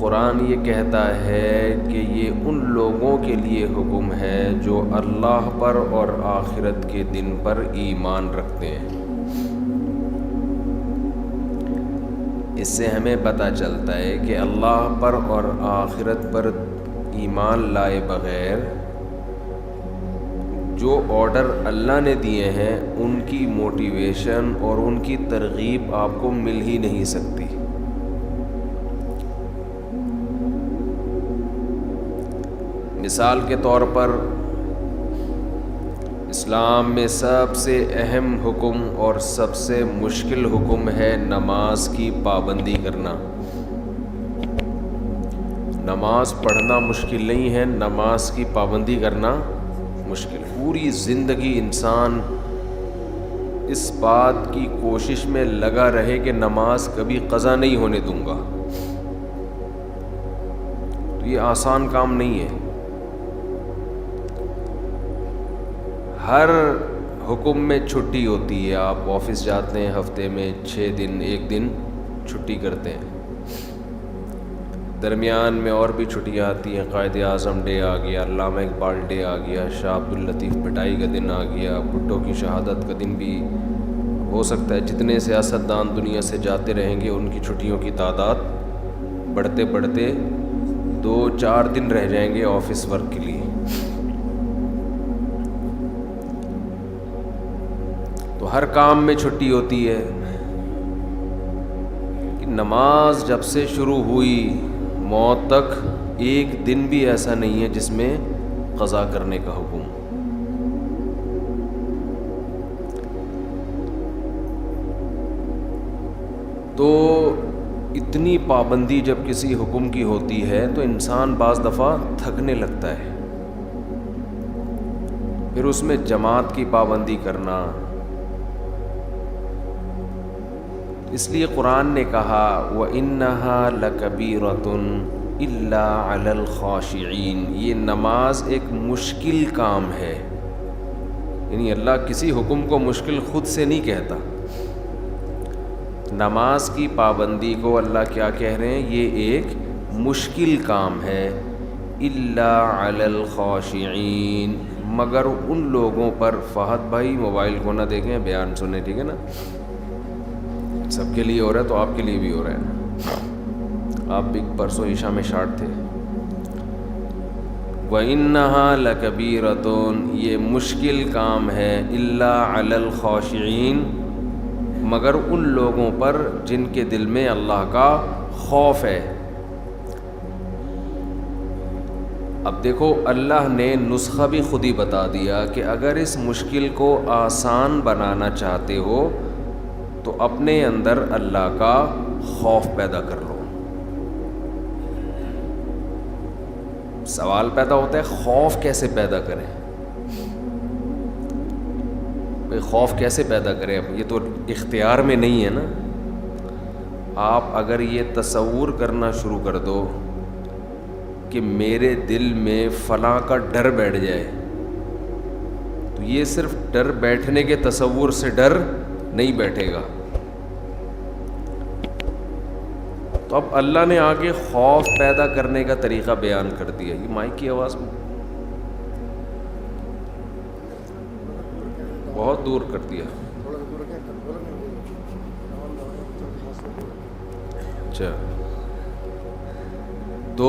قرآن یہ کہتا ہے کہ یہ ان لوگوں کے لیے حکم ہے جو اللہ پر اور آخرت کے دن پر ایمان رکھتے ہیں۔ اس سے ہمیں پتہ چلتا ہے کہ اللہ پر اور آخرت پر ایمان لائے بغیر جو آرڈر اللہ نے دیے ہیں ان کی موٹیویشن اور ان کی ترغیب آپ کو مل ہی نہیں سکتی۔ مثال کے طور پر اسلام میں سب سے اہم حکم اور سب سے مشکل حکم ہے نماز کی پابندی کرنا۔ نماز پڑھنا مشکل نہیں ہے، نماز کی پابندی کرنا مشکل۔ پوری زندگی انسان اس بات کی کوشش میں لگا رہے کہ نماز کبھی قضا نہیں ہونے دوں گا، تو یہ آسان کام نہیں ہے۔ ہر حکم میں چھٹی ہوتی ہے، آپ آفس جاتے ہیں ہفتے میں 6 دن 1 دن چھٹی کرتے ہیں، درمیان میں اور بھی چھٹیاں آتی ہیں، قائد اعظم ڈے آ گیا، علامہ اقبال ڈے آ گیا، شاہ عبداللطیف پٹائی کا دن آ گیا، بھٹو کی شہادت کا دن بھی ہو سکتا ہے۔ جتنے سیاستدان دنیا سے جاتے رہیں گے ان کی چھٹیوں کی تعداد بڑھتے بڑھتے 2-4 دن رہ جائیں گے آفس ورک کے لیے۔ تو ہر کام میں چھٹی ہوتی ہے، کہ نماز جب سے شروع ہوئی موت تک ایک دن بھی ایسا نہیں ہے جس میں قضا کرنے کا حکم۔ تو اتنی پابندی جب کسی حکم کی ہوتی ہے تو انسان بعض دفعہ تھکنے لگتا ہے، پھر اس میں جماعت کی پابندی کرنا۔ اس لیے قرآن نے کہا وَإِنَّهَا لَكَبِيرَةٌ إِلَّا عَلَى الْخَاشِعِينَ، یہ نماز ایک مشکل کام ہے۔ یعنی اللہ کسی حکم کو مشکل خود سے نہیں کہتا، نماز کی پابندی کو اللہ کیا کہہ رہے ہیں؟ یہ ایک مشکل کام ہے۔ إِلَّا عَلَى الْخَاشِعِينَ، مگر ان لوگوں پر، فہد بھائی موبائل کو نہ دیکھیں، بیان سنیں، ٹھیک ہے نا؟ سب کے لیے ہو رہا ہے تو آپ کے لیے بھی ہو رہا ہے۔ آپ بھی پرسوں عشاء میں شارٹ تھے۔ وَإِنَّهَا لَكَبِيرَةٌ، یہ مشکل کام ہے، إِلَّا عَلَى الْخَاشِعِينَ، مگر ان لوگوں پر جن کے دل میں اللہ کا خوف ہے۔ اب دیکھو اللہ نے نسخہ بھی خود ہی بتا دیا کہ اگر اس مشکل کو آسان بنانا چاہتے ہو تو اپنے اندر اللہ کا خوف پیدا کر لو۔ سوال پیدا ہوتا ہے خوف کیسے پیدا کریں؟ بھئی خوف کیسے پیدا کریں؟ یہ تو اختیار میں نہیں ہے نا۔ آپ اگر یہ تصور کرنا شروع کر دو کہ میرے دل میں فلاں کا ڈر بیٹھ جائے، تو یہ صرف ڈر بیٹھنے کے تصور سے ڈر نہیں بیٹھے گا۔ تو اب اللہ نے آگے خوف پیدا کرنے کا طریقہ بیان کر دیا۔ یہ مائک کی آواز میں بہت دور کر دیا۔ اچھا، تو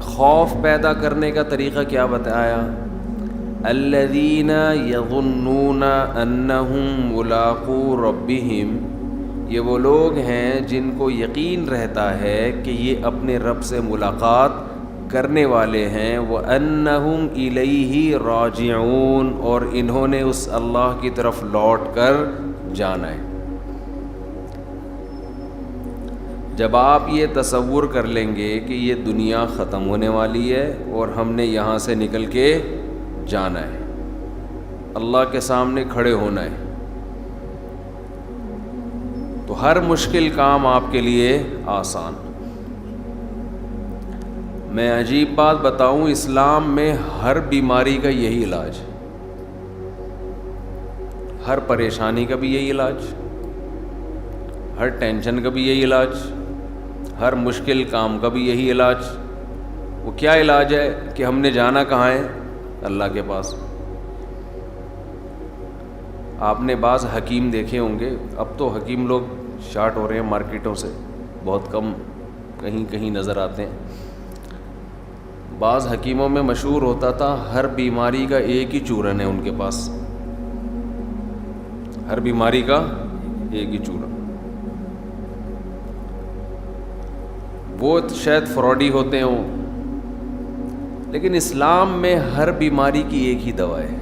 خوف پیدا کرنے کا طریقہ کیا بتایا؟ الذین یظنون انہم ملاقو ربہم، یہ وہ لوگ ہیں جن کو یقین رہتا ہے کہ یہ اپنے رب سے ملاقات کرنے والے ہیں، وَأَنَّهُمْ إِلَيْهِ رَاجِعُونَ، اور انہوں نے اس اللہ کی طرف لوٹ کر جانا ہے۔ جب آپ یہ تصور کر لیں گے کہ یہ دنیا ختم ہونے والی ہے اور ہم نے یہاں سے نکل کے جانا ہے، اللہ کے سامنے کھڑے ہونا ہے، تو ہر مشکل کام آپ کے لیے آسان۔ میں عجیب بات بتاؤں، اسلام میں ہر بیماری کا یہی علاج، ہر پریشانی کا بھی یہی علاج، ہر ٹینشن کا بھی یہی علاج، ہر مشکل کام کا بھی یہی علاج. وہ کیا علاج ہے کہ ہم نے جانا کہاں ہے؟ اللہ کے پاس. آپ نے بعض حکیم دیکھے ہوں گے، اب تو حکیم لوگ شارٹ ہو رہے ہیں مارکیٹوں سے، بہت کم کہیں کہیں نظر آتے ہیں. بعض حکیموں میں مشہور ہوتا تھا ہر بیماری کا ایک ہی چورن ہے ان کے پاس، ہر بیماری کا ایک ہی چورن. وہ شاید فراڈی ہوتے ہوں، لیکن اسلام میں ہر بیماری کی ایک ہی دوا ہے،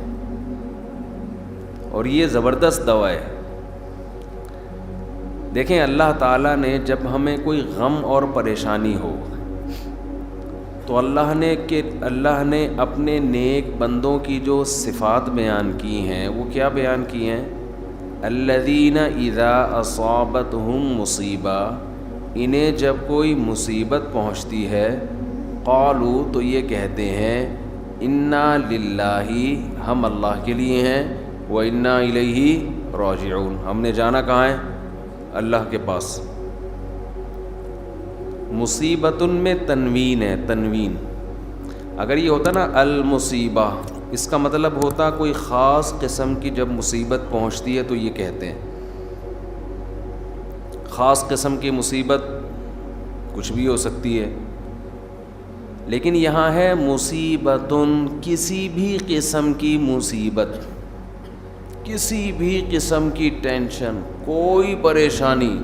اور یہ زبردست دوا ہے. دیکھیں اللہ تعالیٰ نے جب ہمیں کوئی غم اور پریشانی ہو تو اللہ نے اپنے نیک بندوں کی جو صفات بیان کی ہیں وہ کیا بیان کی ہیں؟ الذین اذا اصابتہم مصیبہ، انہیں جب کوئی مصیبت پہنچتی ہے، قالوا تو یہ کہتے ہیں، انا للہ، ہم اللہ کے لیے ہیں، وانا الیہ راجعون، ہم نے جانا کہاں ہے؟ اللہ کے پاس. مصیبتن میں تنوین ہے، تنوین. اگر یہ ہوتا نا المصیبہ، اس کا مطلب ہوتا کوئی خاص قسم کی جب مصیبت پہنچتی ہے تو یہ کہتے ہیں. خاص قسم کی مصیبت کچھ بھی ہو سکتی ہے، لیکن یہاں ہے مصیبتن، کسی بھی قسم کی مصیبت، کسی بھی قسم کی ٹینشن، کوئی پریشانی،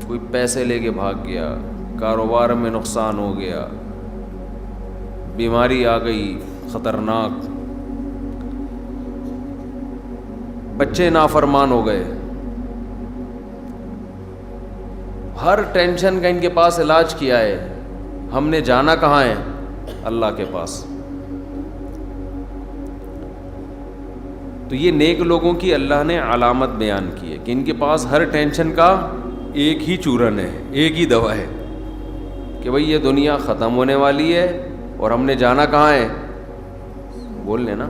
کوئی پیسے لے کے بھاگ گیا، کاروبار میں نقصان ہو گیا، بیماری آ گئی خطرناک، بچے نافرمان ہو گئے، ہر ٹینشن کا ان کے پاس علاج کیا ہے. ہم نے جانا کہاں ہے؟ اللہ کے پاس. تو یہ نیک لوگوں کی اللہ نے علامت بیان کی ہے کہ ان کے پاس ہر ٹینشن کا ایک ہی چورن ہے، ایک ہی دوا ہے کہ بھئی یہ دنیا ختم ہونے والی ہے اور ہم نے جانا کہاں ہے؟ بول لیں نا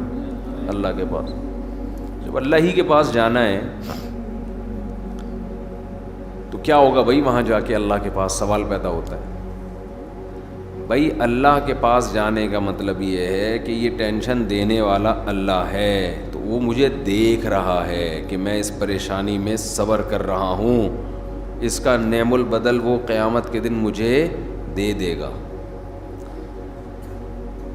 اللہ کے پاس. جب اللہ ہی کے پاس جانا ہے تو کیا ہوگا بھائی؟ وہاں جا کے اللہ کے پاس سوال پیدا ہوتا ہے. بھائی اللہ کے پاس جانے کا مطلب یہ ہے کہ یہ ٹینشن دینے والا اللہ ہے، تو وہ مجھے دیکھ رہا ہے کہ میں اس پریشانی میں صبر کر رہا ہوں، اس کا نعم البدل وہ قیامت کے دن مجھے دے دے گا.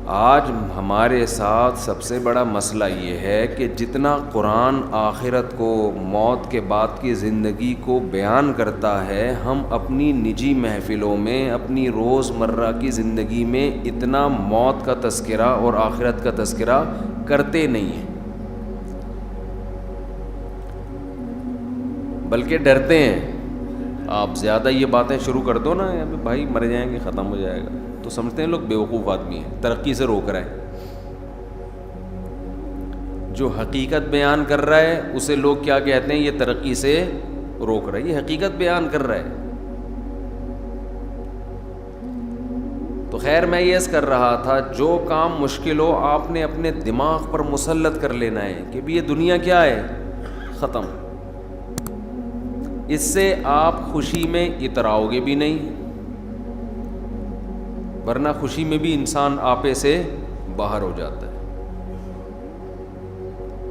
آج ہمارے ساتھ سب سے بڑا مسئلہ یہ ہے کہ جتنا قرآن آخرت کو، موت کے بعد کی زندگی کو بیان کرتا ہے، ہم اپنی نجی محفلوں میں، اپنی روز مرہ کی زندگی میں اتنا موت کا تذکرہ اور آخرت کا تذکرہ کرتے نہیں ہیں، بلکہ ڈرتے ہیں. آپ زیادہ یہ باتیں شروع کر دو نا، بھائی مر جائیں گے، ختم ہو جائے گا، تو سمجھتے ہیں لوگ بیوقوف آدمی ہیں، ترقی سے روک رہا ہے. جو حقیقت بیان کر رہا ہے اسے لوگ کیا کہتے ہیں؟ یہ ترقی سے روک رہا ہے. یہ حقیقت بیان کر رہا ہے. تو خیر میں یہ عرض کر رہا تھا، جو کام مشکل ہو آپ نے اپنے دماغ پر مسلط کر لینا ہے کہ بھی یہ دنیا کیا ہے؟ ختم. اس سے آپ خوشی میں اتراؤ گے بھی نہیں، ورنہ خوشی میں بھی انسان آپے سے باہر ہو جاتا ہے.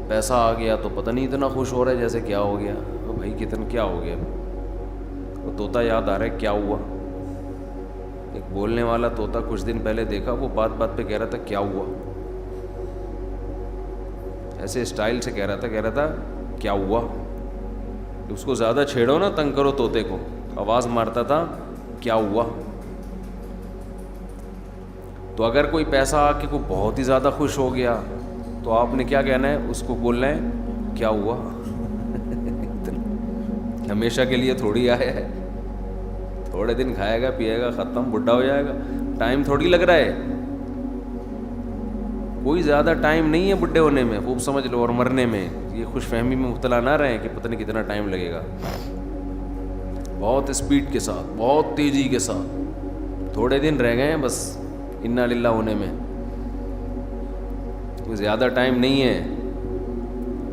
پیسہ آ گیا تو پتہ نہیں اتنا خوش ہو رہا ہے جیسے کیا ہو گیا، بھائی کتنا کیا ہو گیا. وہ طوطا یاد آ رہا ہے، کیا ہوا؟ ایک بولنے والا طوطا کچھ دن پہلے دیکھا، وہ بات بات پہ کہہ رہا تھا کیا ہوا، ایسے اسٹائل سے کہہ رہا تھا کیا ہوا. اس کو زیادہ چھیڑو نا، تنگ کرو طوطے کو، آواز مارتا تھا کیا ہوا. تو اگر کوئی پیسہ آ کے کوئی بہت ہی زیادہ خوش ہو گیا تو آپ نے کیا کہنا ہے؟ اس کو بولنا ہے کیا ہوا. ہمیشہ کے لیے تھوڑی آیا ہے، تھوڑے دن کھائے گا پیے گا ختم، بڈھا ہو جائے گا. ٹائم تھوڑی لگ رہا ہے، کوئی زیادہ ٹائم نہیں ہے بڈھے ہونے میں، خوب سمجھ لو، اور مرنے میں. یہ خوش فہمی میں مبتلا نہ رہیں کہ پتہ نہیں کتنا ٹائم لگے گا. بہت اسپیڈ کے ساتھ، بہت تیزی کے ساتھ تھوڑے دن رہ گئے ہیں بس انا للہ ہونے میں، کوئی زیادہ ٹائم نہیں ہے.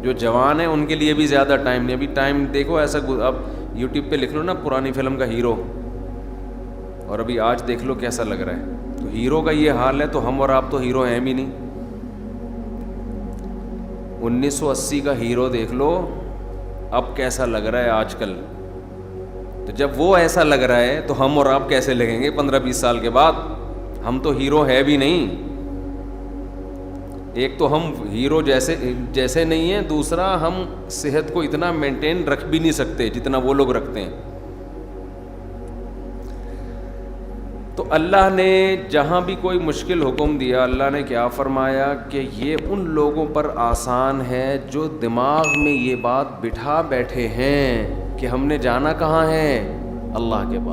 جو جوان ہیں ان کے لیے بھی زیادہ ٹائم نہیں. ابھی ٹائم دیکھو ایسا، اب یوٹیوب پہ لکھ لو نا پرانی فلم کا ہیرو, اور ابھی آج دیکھ لو کیسا لگ رہا ہے. تو ہیرو کا یہ حال ہے تو ہم اور آپ تو ہیرو ہیں بھی نہیں. 1980 کا ہیرو دیکھ لو اب کیسا لگ رہا ہے آج کل. تو جب وہ ایسا لگ رہا ہے تو ہم اور آپ کیسے لگیں گے 15-20 سال کے بعد؟ ہم تو ہیرو ہے بھی نہیں. ایک تو ہم ہیرو جیسے نہیں ہیں, دوسرا ہم صحت کو اتنا مینٹین رکھ بھی نہیں سکتے جتنا وہ لوگ رکھتے ہیں. تو اللہ نے جہاں بھی کوئی مشکل حکم دیا, اللہ نے کیا فرمایا کہ یہ ان لوگوں پر آسان ہے جو دماغ میں یہ بات بٹھا بیٹھے ہیں کہ ہم نے جانا کہاں ہے, اللہ کے پاس.